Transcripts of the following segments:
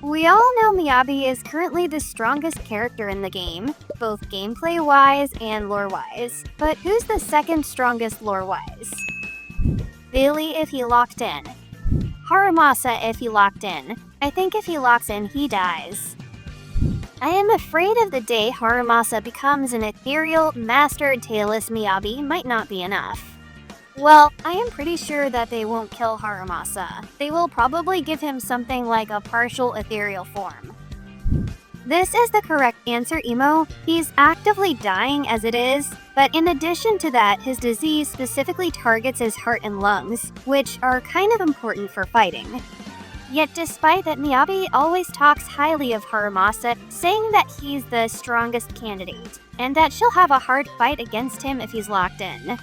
We all know Miyabi is currently the strongest character in the game, both gameplay-wise and lore-wise. But who's the second strongest lore-wise? Billy if he locked in. Harumasa if he locked in. I think if he locks in, he dies. I am afraid of the day Harumasa becomes an ethereal, mastered, tailless Miyabi might not be enough. Well, I am pretty sure that they won't kill Harumasa. They will probably give him something like a partial ethereal form. This is the correct answer, Emo. He's actively dying as it is, but in addition to that, his disease specifically targets his heart and lungs, which are kind of important for fighting. Yet despite that, Miyabi always talks highly of Harumasa, saying that he's the strongest candidate, and that she'll have a hard fight against him if he's locked in.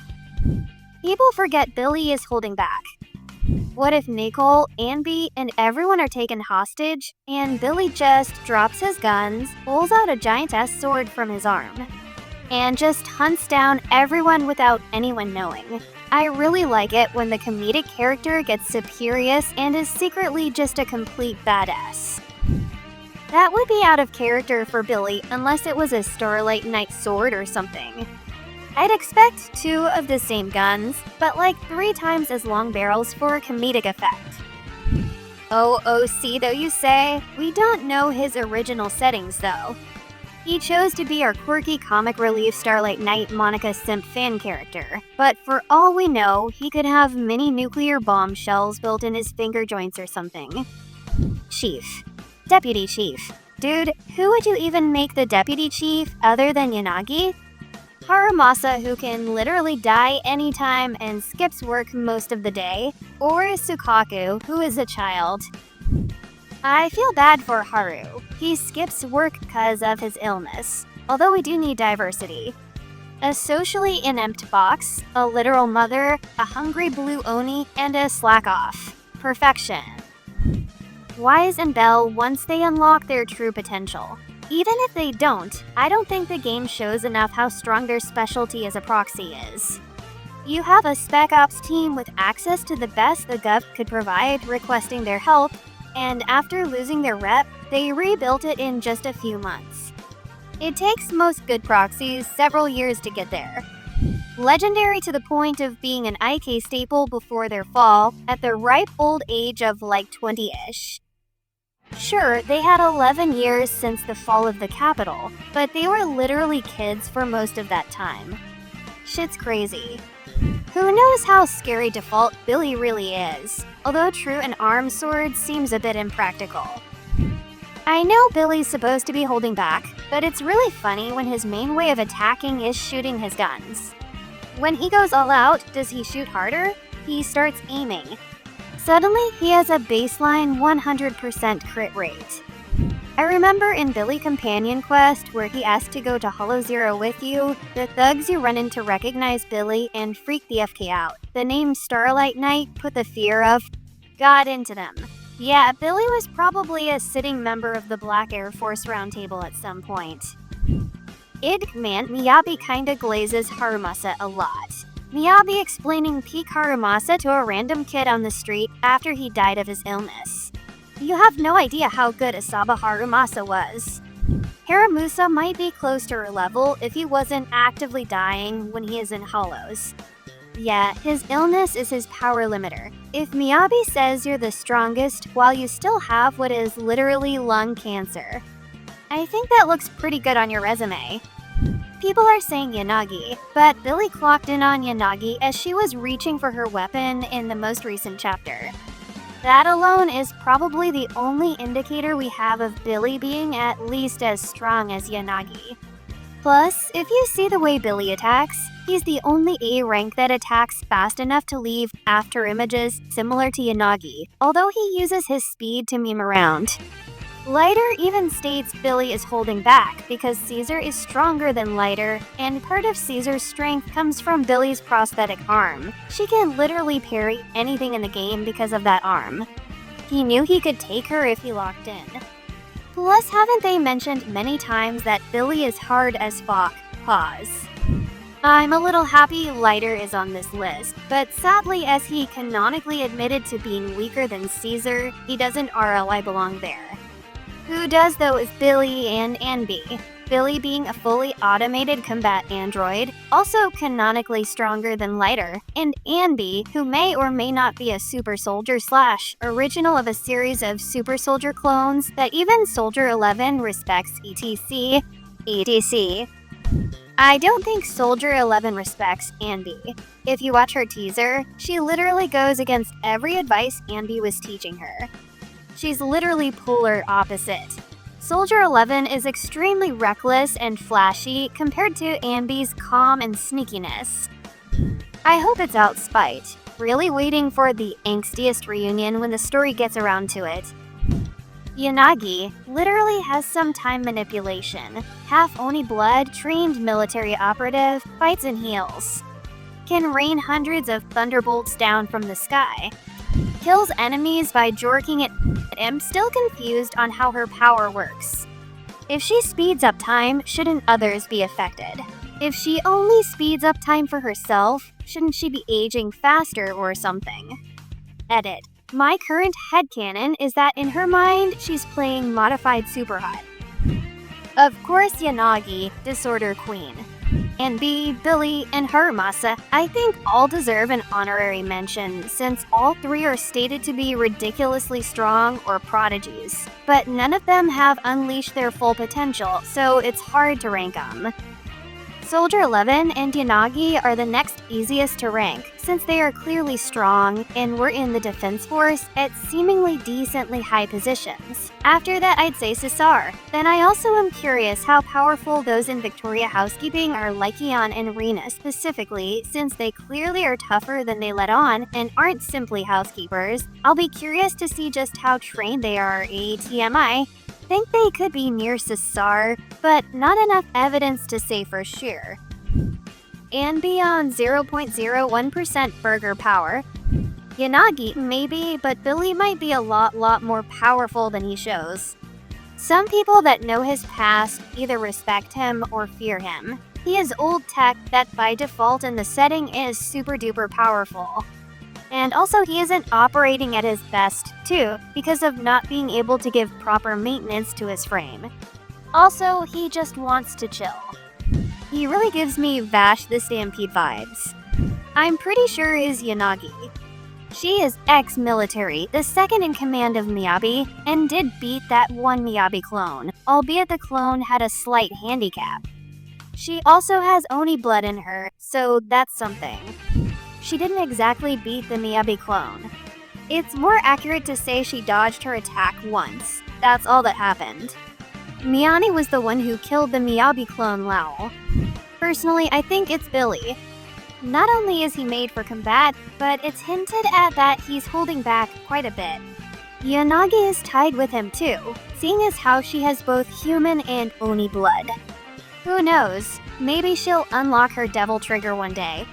People forget Billy is holding back. What if Nicole, Anby, and everyone are taken hostage, and Billy just drops his guns, pulls out a giant-ass sword from his arm, and just hunts down everyone without anyone knowing? I really like it when the comedic character gets superior and is secretly just a complete badass. That would be out of character for Billy unless it was a Starlight Knight sword or something. I'd expect 2 of the same guns, but like 3 times as long barrels for a comedic effect. OOC though you say? We don't know his original settings though. He chose to be our quirky comic relief Starlight Knight Monica Simp fan character, but for all we know, he could have mini nuclear bomb shells built in his finger joints or something. Chief. Deputy Chief. Dude, who would you even make the Deputy Chief other than Yanagi? Harumasa, who can literally die anytime and skips work most of the day, or Sukaku, who is a child. I feel bad for Haru. He skips work because of his illness, although we do need diversity. A socially inept box, a literal mother, a hungry blue Oni, and a slack-off. Perfection. Wise and Belle once they unlock their true potential. Even if they don't, I don't think the game shows enough how strong their specialty as a proxy is. You have a Spec Ops team with access to the best the Gov could provide, requesting their help, and after losing their rep, they rebuilt it in just a few months. It takes most good proxies several years to get there. Legendary to the point of being an IK staple before their fall, at the ripe old age of like 20-ish. Sure, they had 11 years since the fall of the capital, but they were literally kids for most of that time. Shit's crazy. Who knows how scary default Billy really is, although true an arm sword seems a bit impractical. I know Billy's supposed to be holding back, but it's really funny when his main way of attacking is shooting his guns. When he goes all out, does he shoot harder? He starts aiming. Suddenly, he has a baseline 100% crit rate. I remember in Billy Companion Quest, where he asked to go to Hollow Zero with you, the thugs you run into recognize Billy and freak the FK out. The name Starlight Knight put the fear of God into them. Yeah, Billy was probably a sitting member of the Black Air Force Roundtable at some point. Man, Miyabi kinda glazes Harumasa a lot. Miyabi explaining peak Harumasa to a random kid on the street after he died of his illness. You have no idea how good Asaba Harumasa was. Hiramusa might be close to her level if he wasn't actively dying when he is in Hollows. Yeah, his illness is his power limiter. If Miyabi says you're the strongest while you still have what is literally lung cancer, I think that looks pretty good on your resume. People are saying Yanagi, but Billy clocked in on Yanagi as she was reaching for her weapon in the most recent chapter. That alone is probably the only indicator we have of Billy being at least as strong as Yanagi. Plus, if you see the way Billy attacks, he's the only A rank that attacks fast enough to leave after images similar to Yanagi, although he uses his speed to meme around. Lighter even states Billy is holding back because Caesar is stronger than Lighter, and part of Caesar's strength comes from Billy's prosthetic arm. She can literally parry anything in the game because of that arm. He knew he could take her if he locked in. Plus, haven't they mentioned many times that Billy is hard as fuck? Pause. I'm a little happy Lighter is on this list, but sadly as he canonically admitted to being weaker than Caesar, he doesn't RLI belong there. Who does though is Billy and Anby. Billy being a fully automated combat android, also canonically stronger than Lighter, and Anby, who may or may not be a super soldier / original of a series of super soldier clones that even Soldier 11 respects etc. etc. I don't think Soldier 11 respects Anby. If you watch her teaser, she literally goes against every advice Anby was teaching her. She's literally polar opposite. Soldier 11 is extremely reckless and flashy compared to Anby's calm and sneakiness. I hope it's out spite, really waiting for the angstiest reunion when the story gets around to it. Yanagi literally has some time manipulation, half Oni blood, trained military operative, fights in heels. Can rain hundreds of thunderbolts down from the sky. Kills enemies by jorking it. I'm still confused on how her power works. If she speeds up time, shouldn't others be affected? If she only speeds up time for herself, shouldn't she be aging faster or something? Edit. My current headcanon is that in her mind, she's playing modified Superhot. Of course Yanagi, Disorder Queen. Anby, Billy, and Harumasa, I think all deserve an honorary mention since all three are stated to be ridiculously strong or prodigies. But none of them have unleashed their full potential, so it's hard to rank them. Soldier 11 and Yanagi are the next easiest to rank, since they are clearly strong and were in the defense force at seemingly decently high positions. After that, I'd say Cesar. Then I also am curious how powerful those in Victoria Housekeeping are, Lycion and Rena specifically, since they clearly are tougher than they let on and aren't simply housekeepers. I'll be curious to see just how trained they are, ATMI. Think they could be near Cesar, but not enough evidence to say for sure. And beyond 0.01% burger power. Yanagi, maybe, but Billy might be a lot more powerful than he shows. Some people that know his past either respect him or fear him. He is old tech that by default in the setting is super duper powerful. And also he isn't operating at his best, too, because of not being able to give proper maintenance to his frame. Also, he just wants to chill. He really gives me Vash the Stampede vibes. I'm pretty sure is Yanagi. She is ex-military, the second in command of Miyabi, and did beat that one Miyabi clone, albeit the clone had a slight handicap. She also has Oni blood in her, so that's something. She didn't exactly beat the Miyabi clone. It's more accurate to say she dodged her attack once. That's all that happened. Miyani was the one who killed the Miyabi clone Lao. Personally, I think it's Billy. Not only is he made for combat, but it's hinted at that he's holding back quite a bit. Yanagi is tied with him too, seeing as how she has both human and Oni blood. Who knows, maybe she'll unlock her devil trigger one day.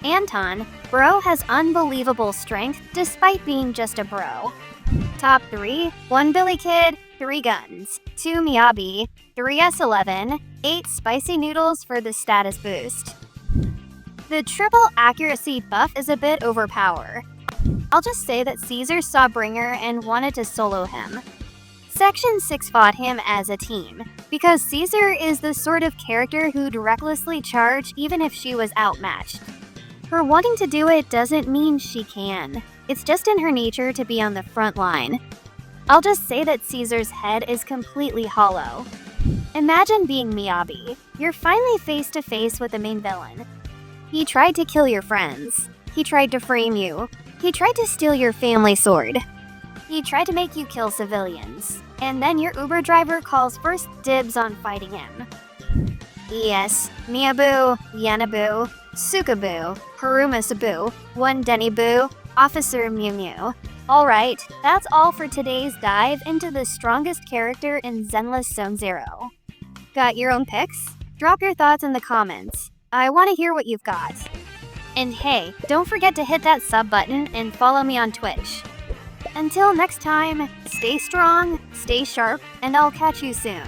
Anton, bro has unbelievable strength despite being just a bro. Top 3, 1 Billy Kid, 3 guns, 2 Miyabi, 3 S11, 8 spicy noodles for the status boost. The triple accuracy buff is a bit overpowered. I'll just say that Caesar saw Bringer and wanted to solo him. Section 6 fought him as a team, because Caesar is the sort of character who'd recklessly charge even if she was outmatched. Her wanting to do it doesn't mean she can. It's just in her nature to be on the front line. I'll just say that Caesar's head is completely hollow. Imagine being Miyabi. You're finally face to face with the main villain. He tried to kill your friends. He tried to frame you. He tried to steal your family sword. He tried to make you kill civilians. And then your Uber driver calls first dibs on fighting him. Yes, Miyabu, Yanabu, Sukabu, Harumasabu, One Denny-bu, Officer Mew Mew. Alright, that's all for today's dive into the strongest character in Zenless Zone Zero. Got your own picks? Drop your thoughts in the comments. I want to hear what you've got. And hey, don't forget to hit that sub button and follow me on Twitch. Until next time, stay strong, stay sharp, and I'll catch you soon.